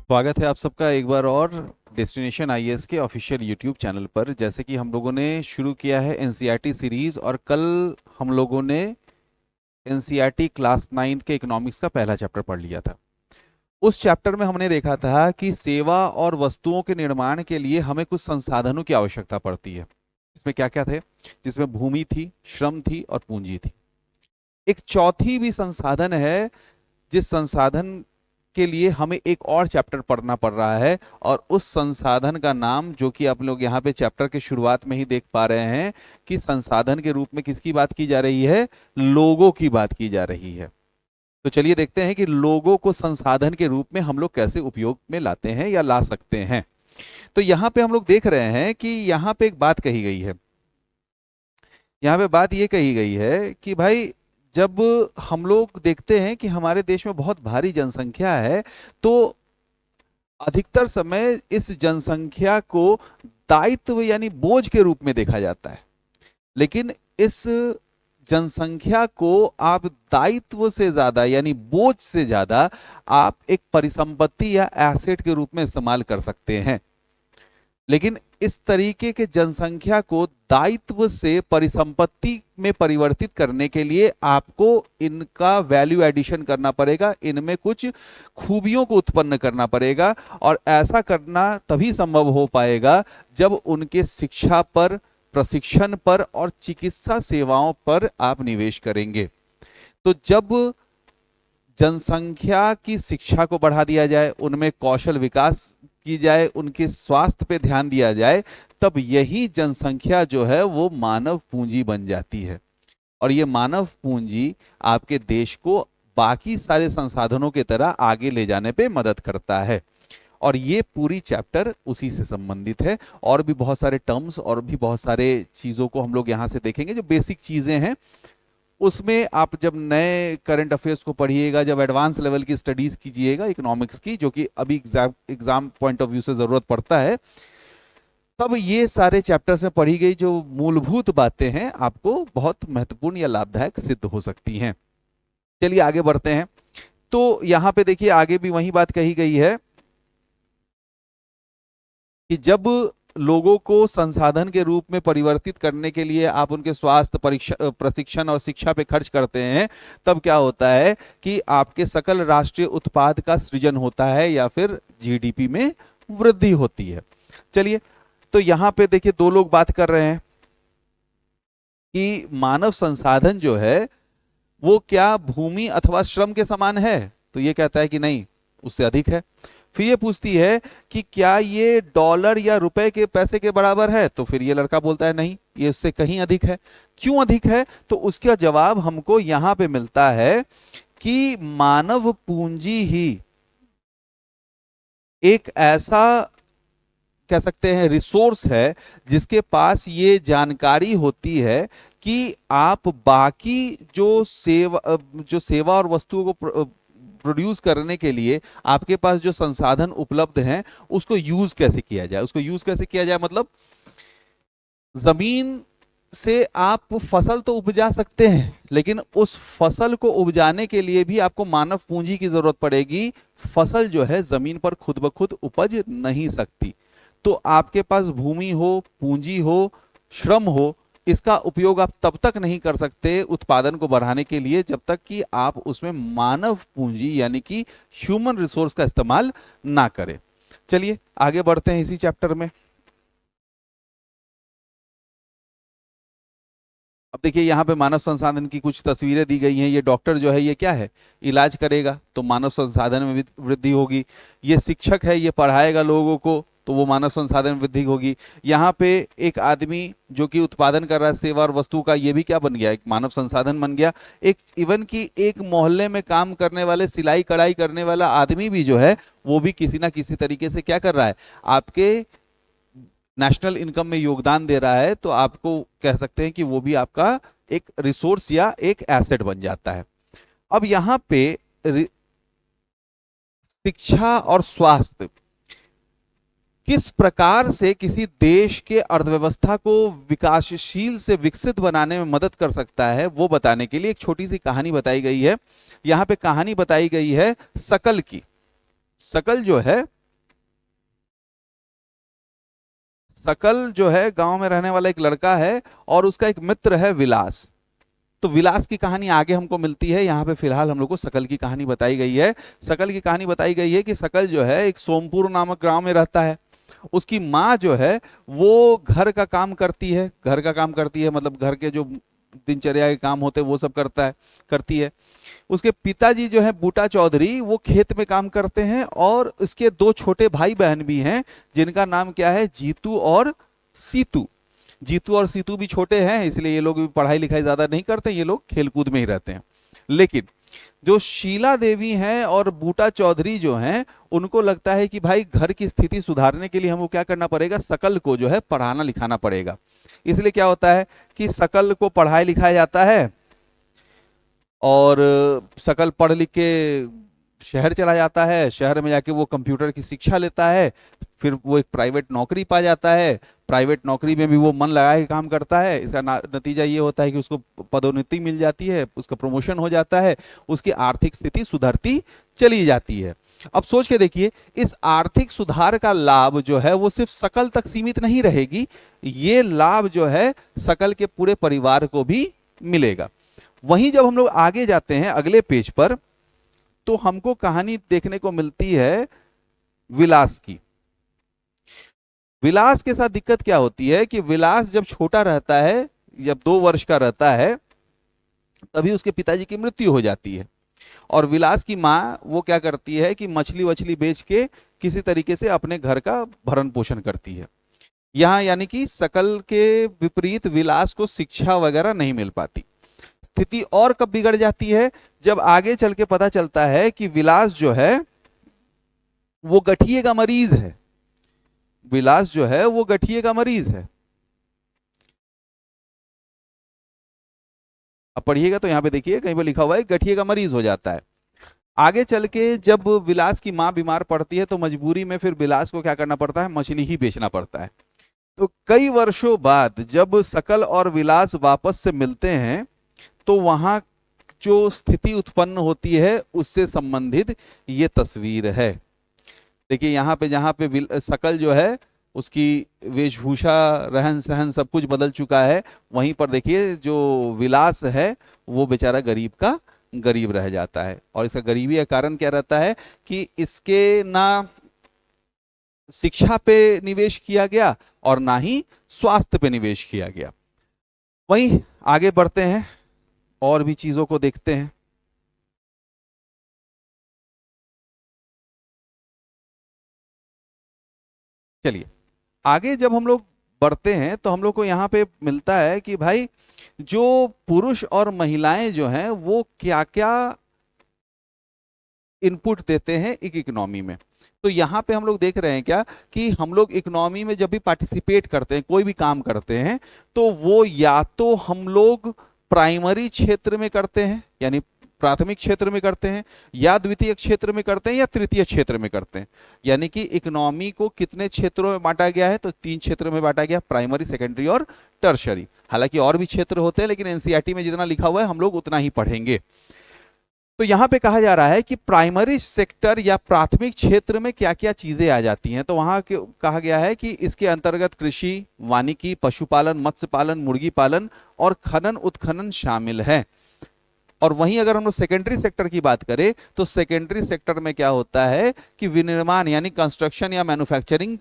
स्वागत है आप सबका एक बार और डेस्टिनेशन आईएएस के ऑफिशियल यूट्यूब चैनल पर। जैसे कि हम लोगों ने शुरू किया है एनसीईआरटी सीरीज, और कल हम लोगों ने एनसीईआरटी क्लास 9 के इकोनॉमिक्स का पहला चैप्टर पढ़ लिया था। उस चैप्टर में हमने देखा था कि सेवा और वस्तुओं के निर्माण के लिए हमें कुछ संसाधनों की आवश्यकता पड़ती है। इसमें क्या क्या थे? जिसमें भूमि थी, श्रम थी और पूंजी थी। एक चौथी भी संसाधन है जिस संसाधन के लिए हमें एक और चैप्टर पढ़ना पड़ रहा है, और उस संसाधन का नाम, जो कि आप लोग यहाँ पे चैप्टर के शुरुआत में ही देख पा रहे हैं कि संसाधन के रूप में किसकी बात की जा रही है? लोगों की बात की जा रही है। तो चलिए देखते हैं कि लोगों को संसाधन के रूप में हम लोग कैसे उपयोग में लाते हैं या ला सकते हैं। तो यहाँ पे हम लोग देख रहे हैं कि यहाँ पे एक बात कही गई है। यहाँ पे बात ये कही गई है कि भाई, जब हम लोग देखते हैं कि हमारे देश में बहुत भारी जनसंख्या है, तो अधिकतर समय इस जनसंख्या को दायित्व यानी बोझ के रूप में देखा जाता है। लेकिन इस जनसंख्या को आप दायित्व से ज्यादा यानी बोझ से ज्यादा आप एक परिसंपत्ति या एसेट के रूप में इस्तेमाल कर सकते हैं। लेकिन इस तरीके के जनसंख्या को दायित्व से परिसंपत्ति में परिवर्तित करने के लिए आपको इनका वैल्यू एडिशन करना पड़ेगा, इनमें कुछ खूबियों को उत्पन्न करना पड़ेगा, और ऐसा करना तभी संभव हो पाएगा जब उनके शिक्षा पर, प्रशिक्षण पर और चिकित्सा सेवाओं पर आप निवेश करेंगे। तो जब जनसंख्या की शिक्षा को बढ़ा दिया जाए, उनमें कौशल विकास की जाए, उनके स्वास्थ्य पे ध्यान दिया जाए, तब यही जनसंख्या जो है वो मानव पूंजी बन जाती है। और ये मानव पूंजी आपके देश को बाकी सारे संसाधनों की तरह आगे ले जाने पे मदद करता है। और ये पूरी चैप्टर उसी से संबंधित है। और भी बहुत सारे टर्म्स और भी बहुत सारे चीजों को हम लोग यहां से देखेंगे, जो बेसिक चीजें हैं। उसमें आप जब नए करंट अफेयर्स को पढ़िएगा, जब एडवांस लेवल की स्टडीज कीजिएगा इकोनॉमिक्स की, जो कि अभी एग्जाम पॉइंट ऑफ व्यू से जरूरत पड़ता है, तब ये सारे चैप्टर्स में पढ़ी गई जो मूलभूत बातें हैं आपको बहुत महत्वपूर्ण या लाभदायक सिद्ध हो सकती हैं। चलिए आगे बढ़ते हैं। तो यहां पे देखिए, आगे भी वही बात कही गई है कि जब लोगों को संसाधन के रूप में परिवर्तित करने के लिए आप उनके स्वास्थ्य, परीक्षा, प्रशिक्षण और शिक्षा पे खर्च करते हैं, तब क्या होता है कि आपके सकल राष्ट्रीय उत्पाद का सृजन होता है या फिर जीडीपी में वृद्धि होती है। चलिए, तो यहां पे देखिए दो लोग बात कर रहे हैं कि मानव संसाधन जो है वो क्या भूमि अथवा श्रम के समान है? तो ये कहता है कि नहीं, उससे अधिक है। फिर ये पूछती है कि क्या ये डॉलर या रुपए के पैसे के बराबर है? तो फिर ये लड़का बोलता है नहीं, ये उससे कहीं अधिक है। क्यों अधिक है? तो उसका जवाब हमको यहां पे मिलता है कि मानव पूंजी ही एक ऐसा, कह सकते हैं, रिसोर्स है जिसके पास ये जानकारी होती है कि आप बाकी जो सेवा और वस्तुओं को प्रोड्यूस करने के लिए आपके पास जो संसाधन उपलब्ध हैं उसको यूज कैसे किया जाए। उसको यूज कैसे किया जाए मतलब, जमीन से आप फसल तो उपजा सकते हैं, लेकिन उस फसल को उपजाने के लिए भी आपको मानव पूंजी की जरूरत पड़ेगी। फसल जो है जमीन पर खुद ब खुद उपज नहीं सकती। तो आपके पास भूमि हो, पूंजी हो, श्रम हो, इसका उपयोग आप तब तक नहीं कर सकते उत्पादन को बढ़ाने के लिए जब तक कि आप उसमें मानव पूंजी यानी कि ह्यूमन रिसोर्स का इस्तेमाल ना करें। चलिए आगे बढ़ते हैं इसी चैप्टर में। अब देखिए यहाँ पे मानव संसाधन की कुछ तस्वीरें दी गई हैं। ये डॉक्टर जो है ये क्या है? इलाज करेगा, तो मानव संसाधन में वृद्धि होगी। ये शिक्षक है, ये पढ़ाएगा लोगों को, तो वो मानव संसाधन में वृद्धि होगी। यहाँ पे एक आदमी जो कि उत्पादन कर रहा है सेवा और वस्तु का, ये भी क्या बन गया? एक मानव संसाधन बन गया। एक इवन की एक मोहल्ले में काम करने वाले, सिलाई कढ़ाई करने वाला आदमी भी जो है वो भी किसी ना किसी तरीके से क्या कर रहा है? आपके नेशनल इनकम में योगदान दे रहा है। तो आपको कह सकते हैं कि वो भी आपका एक रिसोर्स या एक एसेट बन जाता है। अब यहां पे शिक्षा और स्वास्थ्य किस प्रकार से किसी देश के अर्थव्यवस्था को विकासशील से विकसित बनाने में मदद कर सकता है, वो बताने के लिए एक छोटी सी कहानी बताई गई है। यहां पे कहानी बताई गई है शकल की। शकल जो है सकल जो है गांव में रहने वाला एक लड़का है और उसका एक मित्र है विलास। तो विलास की कहानी आगे हमको मिलती है, यहाँ पे फिलहाल हम लोग को सकल की कहानी बताई गई है। सकल की कहानी बताई गई है कि सकल जो है एक सोमपुर नामक गांव में रहता है। उसकी माँ जो है वो घर का काम करती है, घर का काम करती है मतलब घर के जो दिनचर्या के काम होते हैं वो सब करती है। उसके पिताजी जो है बूटा चौधरी, वो खेत में काम करते हैं और उसके दो छोटे भाई बहन भी हैं जिनका नाम क्या है, जीतू और सीतू। जीतू और सीतू भी छोटे हैं, इसलिए ये लोग भी पढ़ाई लिखाई ज्यादा नहीं करते, ये लोग खेलकूद में ही रहते हैं। लेकिन जो शीला देवी हैं और बूटा चौधरी जो हैं, उनको लगता है कि भाई घर की स्थिति सुधारने के लिए हमको क्या करना पड़ेगा, सकल को जो है पढ़ाना लिखाना पड़ेगा। इसलिए क्या होता है कि सकल को पढ़ाया लिखाया जाता है और सकल पढ़ लिख के शहर चला जाता है। शहर में जाके वो कंप्यूटर की शिक्षा लेता है, फिर वो एक प्राइवेट नौकरी पा जाता है। प्राइवेट नौकरी में भी वो मन लगा के काम करता है। इसका नतीजा ये होता है कि उसको पदोन्नति मिल जाती है, उसका प्रमोशन हो जाता है, उसकी आर्थिक स्थिति सुधरती चली जाती है। अब सोच के देखिए, इस आर्थिक सुधार का लाभ जो है वो सिर्फ सकल तक सीमित नहीं रहेगी, ये लाभ जो है सकल के पूरे परिवार को भी मिलेगा। वहीं जब हम लोग आगे जाते हैं अगले पेज पर, तो हमको कहानी देखने को मिलती है विलास की। विलास के साथ दिक्कत क्या होती है कि विलास जब छोटा रहता है, जब 2 वर्ष का रहता है, तभी उसके पिताजी की मृत्यु हो जाती है। और विलास की माँ वो क्या करती है कि मछली वछली बेच के किसी तरीके से अपने घर का भरण पोषण करती है। यहाँ यानी कि सकल के विपरीत विलास को शिक्षा वगैरह नहीं मिल पाती। स्थिति और कब बिगड़ जाती है, जब आगे चल के पता चलता है कि विलास जो है वो गठिए का मरीज है। विलास जो है वो गठिए का मरीज है। अब पढ़िएगा तो यहां पे देखिए कहीं पर लिखा हुआ है गठिए का मरीज हो जाता है। आगे चल के जब विलास की मां बीमार पड़ती है तो मजबूरी में फिर विलास को क्या करना पड़ता है, मछली ही बेचना पड़ता है। तो कई वर्षों बाद जब सकल और विलास वापस से मिलते हैं तो वहां जो स्थिति उत्पन्न होती है उससे संबंधित ये तस्वीर है। देखिए यहाँ पे जहाँ पे सकल जो है उसकी वेशभूषा रहन सहन सब कुछ बदल चुका है, वहीं पर देखिए जो विलास है वो बेचारा गरीब का गरीब रह जाता है। और इसका गरीबी का कारण क्या रहता है कि इसके ना शिक्षा पे निवेश किया गया और ना ही स्वास्थ्य पे निवेश किया गया। वहीं आगे बढ़ते हैं और भी चीजों को देखते हैं। चलिए आगे जब हम लोग बढ़ते हैं तो हम लोग को यहाँ पे मिलता है कि भाई जो पुरुष और महिलाएं जो हैं वो क्या क्या इनपुट देते हैं एक इकोनॉमी में। तो यहाँ पे हम लोग देख रहे हैं क्या कि हम लोग इकोनॉमी में जब भी पार्टिसिपेट करते हैं, कोई भी काम करते हैं, तो वो या तो हम लोग प्राइमरी क्षेत्र में करते हैं यानी प्राथमिक क्षेत्र में करते हैं, या द्वितीय क्षेत्र में करते हैं, या तृतीय क्षेत्र में करते हैं। यानी कि इकोनॉमी को कितने क्षेत्रों में बांटा गया है, तो 3 क्षेत्रों में बांटा गया, प्राइमरी, सेकेंडरी और टर्शरी। हालांकि और भी क्षेत्र होते हैं लेकिन एनसीईआरटी में जितना लिखा हुआ है हम लोग उतना ही पढ़ेंगे। तो यहां पे कहा जा रहा है कि प्राइमरी सेक्टर या प्राथमिक क्षेत्र में क्या क्या चीजें आ जाती हैं। तो वहां कहा गया है कि इसके अंतर्गत कृषि, वानिकी, पशुपालन, मत्स्य पालन, मुर्गी पालन और खनन उत्खनन शामिल है। और वहीं अगर हम लोग सेकेंडरी सेक्टर की बात करें तो सेकेंडरी सेक्टर में क्या होता है कि विनिर्माण यानी कंस्ट्रक्शन या मैन्युफैक्चरिंग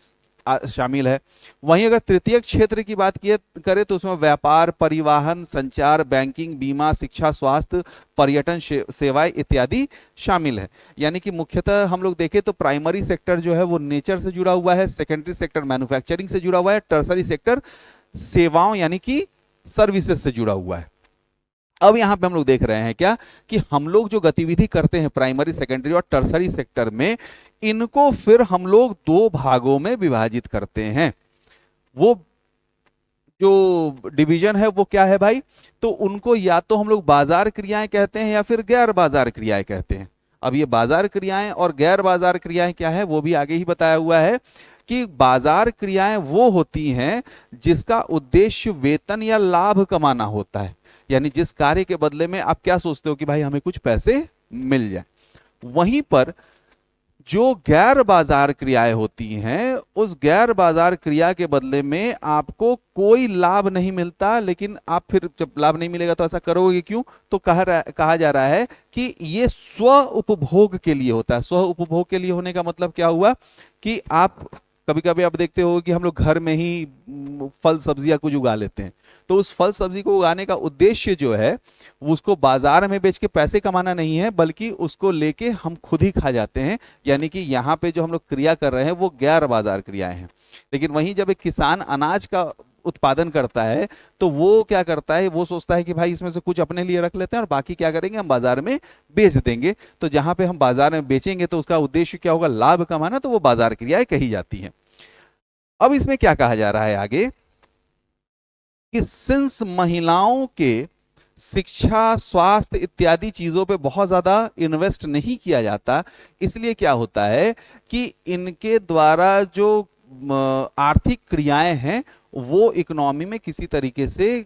शामिल है। वहीं अगर तृतीय क्षेत्र की बात करें तो उसमें व्यापार, परिवहन, संचार, बैंकिंग, बीमा, शिक्षा, स्वास्थ्य, पर्यटन सेवाएं इत्यादि शामिल है। यानी कि मुख्यतः हम लोग देखें तो प्राइमरी सेक्टर जो है वो नेचर से जुड़ा हुआ है, सेकेंडरी सेक्टर मैन्युफैक्चरिंग से जुड़ा हुआ है, टर्सरी सेक्टर सेवाओं यानी कि सर्विसेज से जुड़ा हुआ है। अब यहां पे हम लोग देख रहे हैं क्या कि हम लोग जो गतिविधि करते हैं प्राइमरी, सेकेंडरी और टर्सरी सेक्टर में, इनको फिर हम लोग 2 भागों में विभाजित करते हैं। वो जो डिवीजन है वो क्या है भाई, तो उनको या तो हम लोग बाजार क्रियाएं कहते हैं या फिर गैर बाजार क्रियाएं कहते हैं। अब ये बाजार क्रियाएं और गैर बाजार क्रियाएं क्या है वो भी आगे ही बताया हुआ है कि बाजार क्रियाएं वो होती हैं जिसका उद्देश्य वेतन या लाभ कमाना होता है, यानी जिस कार्य के बदले में आप क्या सोचते हो कि भाई हमें कुछ पैसे मिल जाए। वहीं पर जो गैर बाजार क्रियाएं होती हैं, उस गैर बाजार क्रिया के बदले में आपको कोई लाभ नहीं मिलता। लेकिन आप फिर जब लाभ नहीं मिलेगा तो ऐसा करोगे क्यों? तो कहा जा रहा है कि ये स्व उपभोग के लिए होता है। स्व उपभोग के लिए होने का मतलब क्या हुआ कि आप कभी कभी आप देखते हो कि हम लोग घर में ही फल सब्जियां कुछ उगा लेते हैं। तो उस फल सब्जी को उगाने का उद्देश्य जो है वो उसको बाजार में बेच के पैसे कमाना नहीं है, बल्कि उसको लेके हम खुद ही खा जाते हैं। यानी कि यहाँ पे जो हम लोग क्रिया कर रहे हैं वो गैर बाजार क्रियाएं हैं। लेकिन वहीं जब एक किसान अनाज का उत्पादन करता है तो वो क्या करता है, वो सोचता है कि भाई इसमें से कुछ अपने लिए रख लेते हैं और बाकी क्या करेंगे, हम बाजार में बेच देंगे। तो जहां पे हम बाजार में बेचेंगे तो उसका उद्देश्य क्या होगा, लाभ कमाना, तो वो बाजार क्रियाएं कही जाती हैं। अब इसमें क्या कहा जा रहा है आगे कि सिंस महिलाओं के शिक्षा, स्वास्थ्य इत्यादि चीजों पे बहुत ज्यादा इन्वेस्ट नहीं किया जाता, इसलिए क्या होता है कि इनके द्वारा जो आर्थिक क्रियाएं हैं वो इकोनॉमी में किसी तरीके से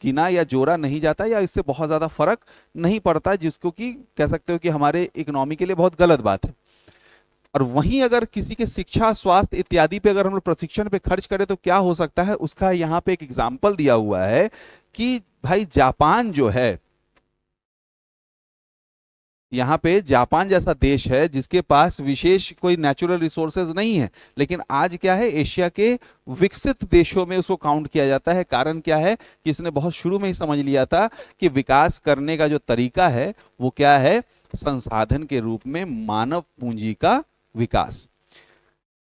गिना या जोड़ा नहीं जाता, या इससे बहुत ज्यादा फर्क नहीं पड़ता, जिसको कि कह सकते हो कि हमारे इकोनॉमी के लिए बहुत गलत बात है। और वहीं अगर किसी के शिक्षा, स्वास्थ्य इत्यादि पे अगर हम लोग प्रशिक्षण पे खर्च करें तो क्या हो सकता है, उसका यहाँ पे एक एग्जाम्पल दिया हुआ है कि भाई जापान जो है, यहाँ पे जापान जैसा देश है जिसके पास विशेष कोई नेचुरल रिसोर्सेज नहीं है, लेकिन आज क्या है, एशिया के विकसित देशों में उसको काउंट किया जाता है। कारण क्या है कि इसने बहुत शुरू में ही समझ लिया था कि विकास करने का जो तरीका है वो क्या है, संसाधन के रूप में मानव पूंजी का विकास।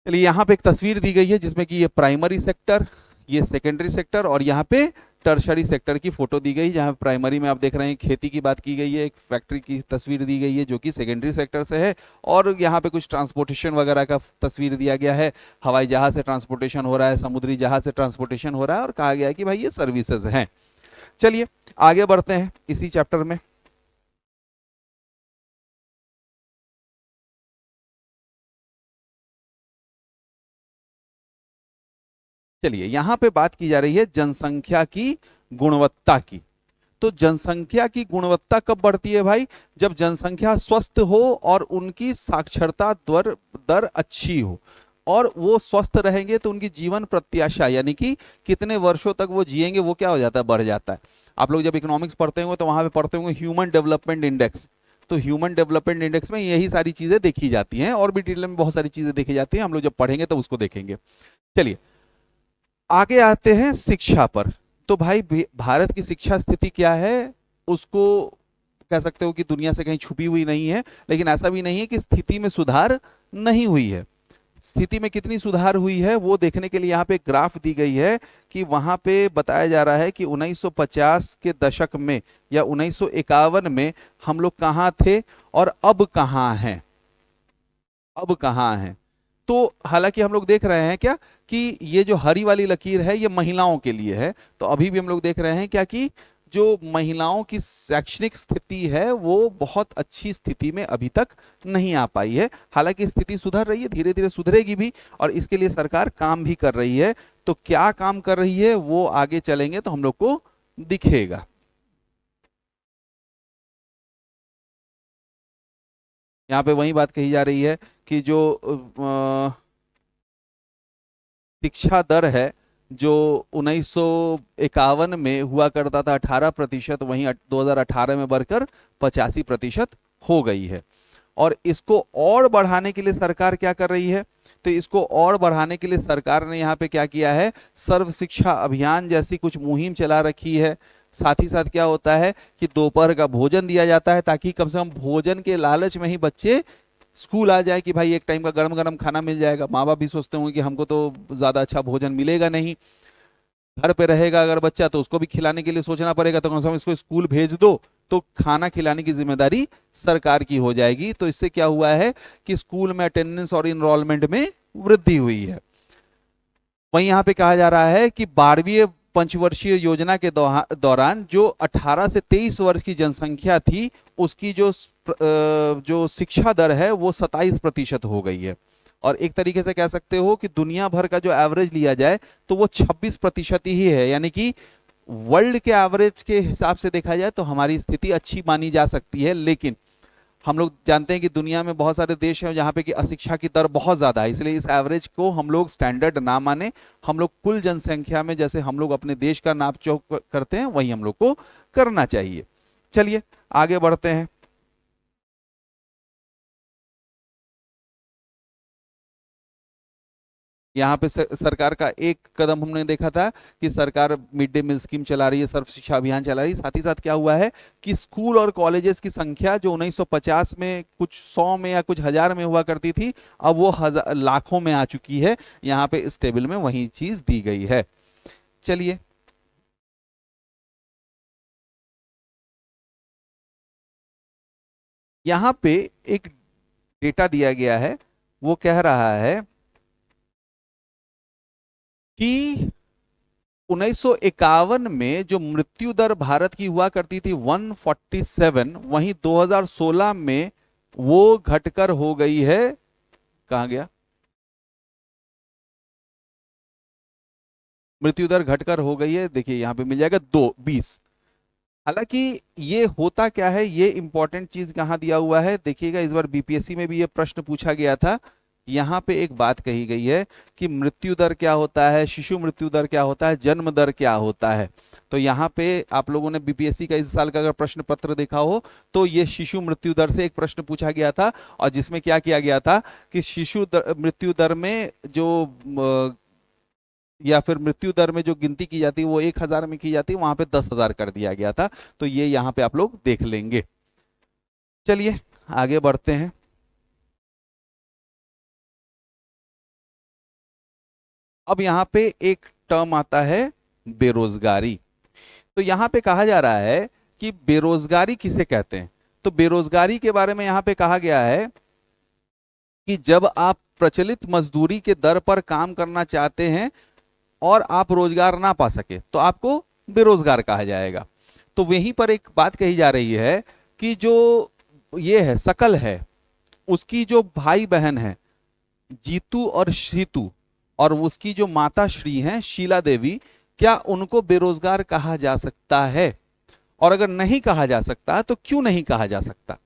चलिए यहाँ पे एक तस्वीर दी गई है जिसमें कि ये प्राइमरी सेक्टर, ये सेकेंडरी सेक्टर और यहाँ पे टर्शरी सेक्टर की फोटो दी गई। जहाँ प्राइमरी में आप देख रहे हैं खेती की बात की गई है, एक फैक्ट्री की तस्वीर दी गई है जो कि सेकेंडरी सेक्टर से है, और यहाँ पे कुछ ट्रांसपोर्टेशन वगैरह का तस्वीर दिया गया है। हवाई जहाज से ट्रांसपोर्टेशन हो रहा है, समुद्री जहाज से ट्रांसपोर्टेशन हो रहा है, और कहा गया है कि भाई ये सर्विसेज हैं। चलिए आगे बढ़ते हैं इसी चैप्टर में। चलिए यहाँ पे बात की जा रही है जनसंख्या की गुणवत्ता की। तो जनसंख्या की गुणवत्ता कब बढ़ती है भाई, जब जनसंख्या स्वस्थ हो और उनकी साक्षरता दर दर अच्छी हो, और वो स्वस्थ रहेंगे तो उनकी जीवन प्रत्याशा यानी कि कितने वर्षों तक वो जिएंगे वो क्या हो जाता है, बढ़ जाता है। आप लोग जब इकोनॉमिक्स पढ़ते होंगे तो वहां पे पढ़ते होंगे ह्यूमन डेवलपमेंट इंडेक्स। तो ह्यूमन डेवलपमेंट इंडेक्स में यही सारी चीजें देखी जाती हैं, और भी डिटेल में बहुत सारी चीजें देखी जाती हैं, हम लोग जब पढ़ेंगे तो उसको देखेंगे। चलिए आगे आते हैं शिक्षा पर। तो भाई भारत की शिक्षा स्थिति क्या है, उसको कह सकते हो कि दुनिया से कहीं छुपी हुई नहीं है, लेकिन ऐसा भी नहीं है कि स्थिति में सुधार नहीं हुई है। स्थिति में कितनी सुधार हुई है वो देखने के लिए यहाँ पे ग्राफ दी गई है कि वहां पे बताया जा रहा है कि 1950 के दशक में या 1951 में हम लोग कहाँ थे और अब कहाँ हैं, अब कहाँ हैं। तो हालांकि हम लोग देख रहे हैं क्या कि ये जो हरी वाली लकीर है ये महिलाओं के लिए है, तो अभी भी हम लोग देख रहे हैं क्या कि जो महिलाओं की शैक्षणिक स्थिति है वो बहुत अच्छी स्थिति में अभी तक नहीं आ पाई है। हालांकि स्थिति सुधर रही है, धीरे धीरे सुधरेगी भी, और इसके लिए सरकार काम भी कर रही है। तो क्या काम कर रही है वो आगे चलेंगे तो हम लोग को दिखेगा। यहाँ पे वही बात कही जा रही है कि जो शिक्षा दर है जो 1951 में हुआ करता था 18%, वहीं 2018 में बढ़कर 85% हो गई है। और इसको और बढ़ाने के लिए सरकार क्या कर रही है, तो इसको और बढ़ाने के लिए सरकार ने यहाँ पे क्या किया है, सर्व शिक्षा अभियान जैसी कुछ मुहिम चला रखी है। साथ ही साथ क्या होता है कि दोपहर का भोजन दिया जाता है, ताकि कम से कम भोजन के लालच में ही बच्चे स्कूल आ जाए कि भाई एक टाइम का गरम गरम खाना मिल जाएगा। माँ बाप भी सोचते होंगे कि हमको तो ज्यादा अच्छा भोजन मिलेगा नहीं, घर पे रहेगा अगर बच्चा तो उसको भी खिलाने के लिए सोचना पड़ेगा, तो कम से कम इसको स्कूल भेज दो तो खाना खिलाने की जिम्मेदारी सरकार की हो जाएगी। तो इससे क्या हुआ है कि स्कूल में अटेंडेंस और इनरोलमेंट में वृद्धि हुई है। वहीं यहाँ पे कहा जा रहा है कि 12वीं पंचवर्षीय योजना के दौरान जो 18 से 23 वर्ष की जनसंख्या थी उसकी जो शिक्षा दर है वो 27% हो गई है। और एक तरीके से कह सकते हो कि दुनिया भर का जो एवरेज लिया जाए तो वो 26% ही है, यानी कि वर्ल्ड के एवरेज के हिसाब से देखा जाए तो हमारी स्थिति अच्छी मानी जा सकती है। लेकिन हम लोग जानते हैं कि दुनिया में बहुत सारे देश हैं जहाँ पे कि अशिक्षा की दर बहुत ज़्यादा है, इसलिए इस एवरेज को हम लोग स्टैंडर्ड ना माने, हम लोग कुल जनसंख्या में जैसे हम लोग अपने देश का नाप जोख करते हैं वही हम लोग को करना चाहिए। चलिए आगे बढ़ते हैं। यहाँ पे सरकार का एक कदम हमने देखा था कि सरकार मिड डे मील स्कीम चला रही है, सर्व शिक्षा अभियान चला रही है। साथ ही साथ क्या हुआ है कि स्कूल और कॉलेजेस की संख्या जो 1950 में कुछ 100 में या कुछ 1000 में हुआ करती थी, अब वो लाखों में आ चुकी है। यहाँ पे इस टेबल में वही चीज दी गई है। चलिए यहाँ पे एक डेटा दिया गया है, वो कह रहा है कि 1951 में जो मृत्यु दर भारत की हुआ करती थी 147, वहीं 2016 में वो घटकर हो गई है, कहां गया, मृत्यु दर घटकर हो गई है, देखिए यहां पे मिल जाएगा 220। हालांकि ये होता क्या है, ये इंपॉर्टेंट चीज कहां दिया हुआ है देखिएगा, इस बार बीपीएससी में भी ये प्रश्न पूछा गया था। यहाँ पे एक बात कही गई है कि मृत्यु दर क्या होता है, शिशु मृत्यु दर क्या होता है, जन्म दर क्या होता है। तो यहाँ पे आप लोगों ने बीपीएससी का इस साल का अगर प्रश्न पत्र देखा हो तो ये शिशु मृत्यु दर से एक प्रश्न पूछा गया था, और जिसमें क्या किया गया था कि शिशु मृत्यु दर में जो या फिर मृत्यु दर में जो गिनती की जाती है वो 1000 में की जाती है, वहां पे 10,000 कर दिया गया था। तो ये यहाँ पे आप लोग देख लेंगे। चलिए आगे बढ़ते हैं। अब यहाँ पे एक टर्म आता है बेरोजगारी। तो यहाँ पे कहा जा रहा है कि बेरोजगारी किसे कहते हैं। तो बेरोजगारी के बारे में यहाँ पे कहा गया है कि जब आप प्रचलित मजदूरी के दर पर काम करना चाहते हैं और आप रोजगार ना पा सके तो आपको बेरोजगार कहा जाएगा। तो वहीं पर एक बात कही जा रही है कि जो ये है शकल है, उसकी जो भाई बहन है जीतू और शीतू, और उसकी जो माता श्री हैं शीला देवी, क्या उनको बेरोजगार कहा जा सकता है? और अगर नहीं कहा जा सकता तो क्यों नहीं कहा जा सकता?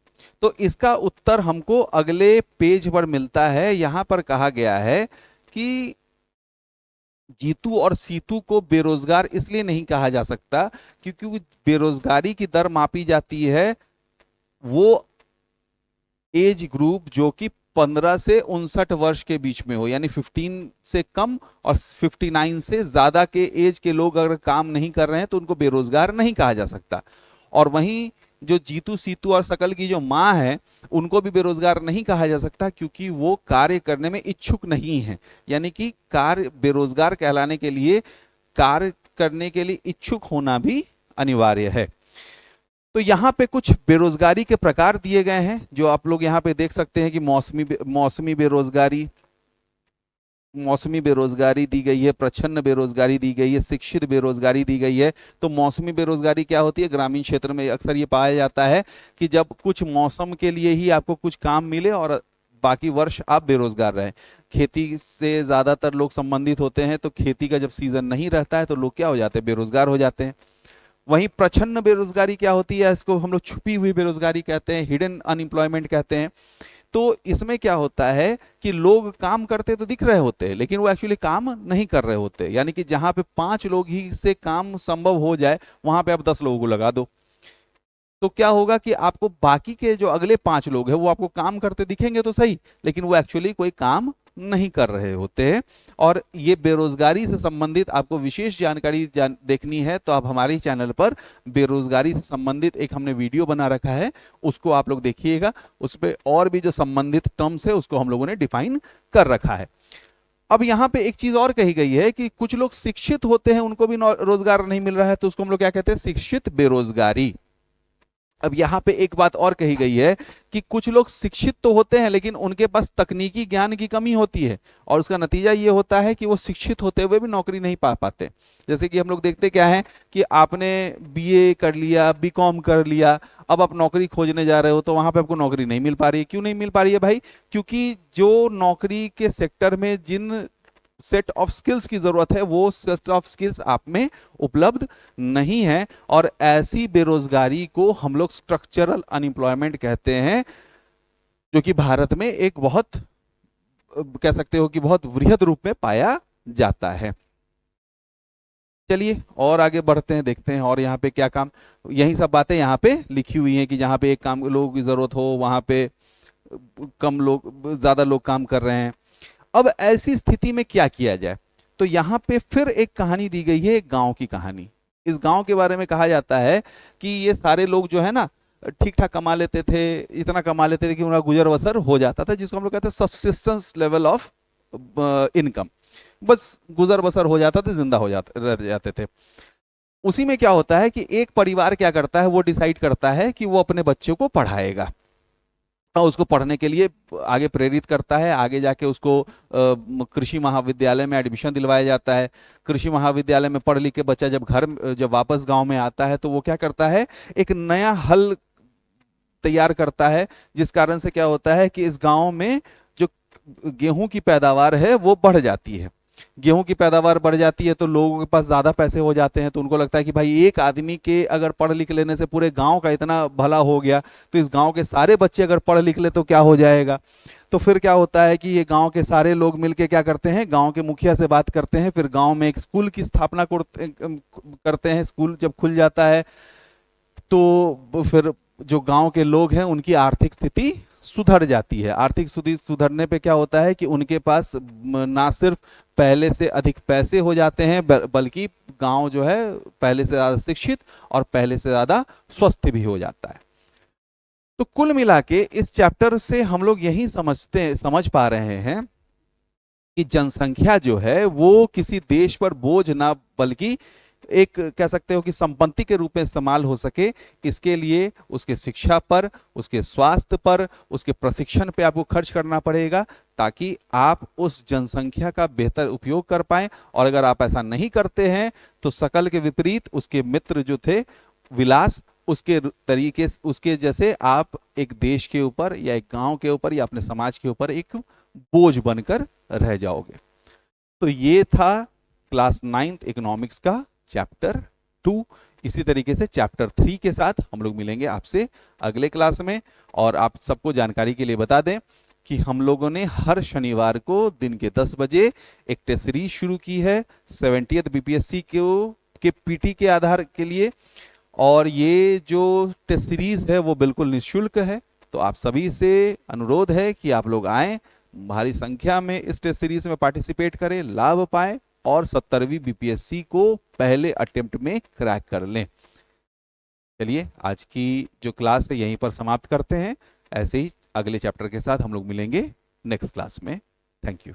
तो इसका उत्तर हमको अगले पेज पर मिलता है। यहां पर कहा गया है कि जीतू और सीतू को बेरोजगार इसलिए नहीं कहा जा सकता क्योंकि बेरोजगारी की दर मापी जाती है वो एज ग्रुप जो कि 15 से 59 वर्ष के बीच में हो, यानी 15 से कम और 59 से ज्यादा के एज के लोग अगर काम नहीं कर रहे हैं तो उनको बेरोजगार नहीं कहा जा सकता। और वहीं जो जीतू सीतू और शकल की जो माँ है उनको भी बेरोजगार नहीं कहा जा सकता क्योंकि वो कार्य करने में इच्छुक नहीं है। यानी कि कार्य बेरोजगार कहलाने के लिए कार्य करने के लिए इच्छुक होना भी अनिवार्य है। तो यहाँ पे कुछ बेरोजगारी के प्रकार दिए गए हैं जो आप लोग यहाँ पे देख सकते हैं कि मौसमी बेरोजगारी दी गई है, प्रच्छन्न बेरोजगारी दी गई है, शिक्षित बेरोजगारी दी गई है। तो मौसमी बेरोजगारी क्या होती है? ग्रामीण क्षेत्र में अक्सर ये पाया जाता है कि जब कुछ मौसम के लिए ही आपको कुछ काम मिले और बाकी वर्ष आप बेरोजगार रहे। खेती से ज्यादातर लोग संबंधित होते हैं, तो खेती का जब सीजन नहीं रहता है तो लोग क्या हो जाते हैं? बेरोजगार हो जाते हैं। वहीं प्रच्छन्न बेरोजगारी क्या होती है? इसको हम लोग छुपी हुई बेरोजगारी कहते हैं, हिडन अनएम्प्लॉयमेंट कहते हैं। तो इसमें क्या होता है कि लोग काम करते तो दिख रहे होते हैं लेकिन वो एक्चुअली काम नहीं कर रहे होते। यानी कि जहां पे 5 लोग ही से काम संभव हो जाए वहां पे आप 10 लोगों को लगा दो, तो क्या होगा कि आपको बाकी के जो अगले 5 लोग हैं वो आपको काम करते दिखेंगे तो सही, लेकिन वो एक्चुअली कोई काम नहीं कर रहे होते हैं। और ये बेरोजगारी से संबंधित आपको विशेष जानकारी देखनी है तो आप हमारे चैनल पर बेरोजगारी से संबंधित एक हमने वीडियो बना रखा है, उसको आप लोग देखिएगा। उसमें और भी जो संबंधित टर्म्स है उसको हम लोगों ने डिफाइन कर रखा है। अब यहाँ पे एक चीज और कही गई है कि कुछ लोग शिक्षित होते हैं उनको भी रोजगार नहीं मिल रहा है, तो उसको हम लोग क्या कहते हैं? शिक्षित बेरोजगारी। अब यहाँ पे एक बात और कही गई है कि कुछ लोग शिक्षित तो होते हैं लेकिन उनके पास तकनीकी ज्ञान की कमी होती है और उसका नतीजा ये होता है कि वो शिक्षित होते हुए भी नौकरी नहीं पा पाते। जैसे कि हम लोग देखते क्या है कि आपने बीए कर लिया, बीकॉम कर लिया, अब आप नौकरी खोजने जा रहे हो तो वहां पे आपको नौकरी नहीं मिल पा रही है। क्यों नहीं मिल पा रही है भाई? क्योंकि जो नौकरी के सेक्टर में जिन सेट ऑफ स्किल्स की जरूरत है वो सेट ऑफ स्किल्स आप में उपलब्ध नहीं है, और ऐसी बेरोजगारी को हम लोग स्ट्रक्चरल अनएम्प्लॉयमेंट कहते हैं। जो कि भारत में एक बहुत कह सकते हो कि बहुत वृहद रूप में पाया जाता है। चलिए और आगे बढ़ते हैं, देखते हैं और यहाँ पे क्या काम, यही सब बातें यहाँ पे लिखी हुई हैं कि जहाँ पे एक काम लोगों की जरूरत हो वहाँ पे कम लोग, ज्यादा लोग काम कर रहे हैं। अब ऐसी स्थिति में क्या किया जाए, तो यहाँ पे फिर एक कहानी दी गई है, एक गांव की कहानी। इस गांव के बारे में कहा जाता है कि ये सारे लोग जो है ना ठीक ठाक कमा लेते थे, इतना कमा लेते थे कि उनका गुजर बसर हो जाता था, जिसको हम लोग कहते हैं सब्सिस्टेंस लेवल ऑफ इनकम। बस गुजर बसर हो जाता था, जिंदा हो जाते रह जाते थे। उसी में क्या होता है कि एक परिवार क्या करता है, वो डिसाइड करता है कि वो अपने बच्चे को पढ़ाएगा, उसको पढ़ने के लिए आगे प्रेरित करता है। आगे जाके उसको कृषि महाविद्यालय में एडमिशन दिलवाया जाता है। कृषि महाविद्यालय में पढ़ लिख के बच्चा जब वापस गांव में आता है तो वो क्या करता है, एक नया हल तैयार करता है, जिस कारण से क्या होता है कि इस गांव में जो गेहूं की पैदावार है वो बढ़ जाती है। गेहूं की पैदावार बढ़ जाती है तो लोगों के पास ज्यादा पैसे हो जाते हैं, तो उनको लगता है कि भाई एक आदमी के अगर पढ़ लिख लेने से पूरे गांव का इतना भला हो गया, तो इस गांव के सारे बच्चे अगर पढ़ लिख ले तो क्या हो जाएगा। तो फिर क्या होता है कि ये गांव के सारे लोग मिलके क्या करते हैं, गांव के मुखिया से बात करते हैं, फिर गांव में एक स्कूल की स्थापना करते हैं। स्कूल जब खुल जाता है तो फिर जो गांव के लोग हैं उनकी आर्थिक स्थिति सुधर जाती है। आर्थिक स्थिति सुधरने पे क्या होता है कि उनके पास ना सिर्फ पहले से अधिक पैसे हो जाते हैं, बल्कि गांव जो है पहले से ज्यादा शिक्षित और पहले से ज्यादा स्वस्थ भी हो जाता है। तो कुल मिला के इस चैप्टर से हम लोग यही समझ पा रहे हैं कि जनसंख्या जो है वो किसी देश पर बोझ ना, बल्कि एक कह सकते हो कि संपत्ति के रूप में इस्तेमाल हो सके, इसके लिए उसके शिक्षा पर, उसके स्वास्थ्य पर, उसके प्रशिक्षण पे आपको खर्च करना पड़ेगा, ताकि आप उस जनसंख्या का बेहतर उपयोग कर पाए। और अगर आप ऐसा नहीं करते हैं तो सकल के विपरीत उसके मित्र जो थे विलास, उसके तरीके उसके जैसे आप एक देश के ऊपर या एक गांव के ऊपर या अपने समाज के ऊपर एक बोझ बनकर रह जाओगे। तो ये था क्लास 9th इकोनॉमिक्स का चैप्टर 2। इसी तरीके से चैप्टर 3 के साथ हम लोग मिलेंगे आपसे अगले क्लास में। और आप सबको जानकारी के लिए बता दें कि हम लोगों ने हर शनिवार को दिन के 10 बजे एक टेस्ट सीरीज शुरू की है 70th बीपीएससी के पीटी के आधार के लिए। और ये जो टेस्ट सीरीज है वो बिल्कुल निःशुल्क है, तो आप सभी से अनुरोध है कि आप लोग आएं, भारी संख्या में इस टेस्ट सीरीज में पार्टिसिपेट करें, लाभ पाएं और 70वीं बीपीएससी को पहले अटेम्प्ट में क्रैक कर लें। चलिए आज की जो क्लास है यहीं पर समाप्त करते हैं। ऐसे ही अगले चैप्टर के साथ हम लोग मिलेंगे नेक्स्ट क्लास में। Thank you.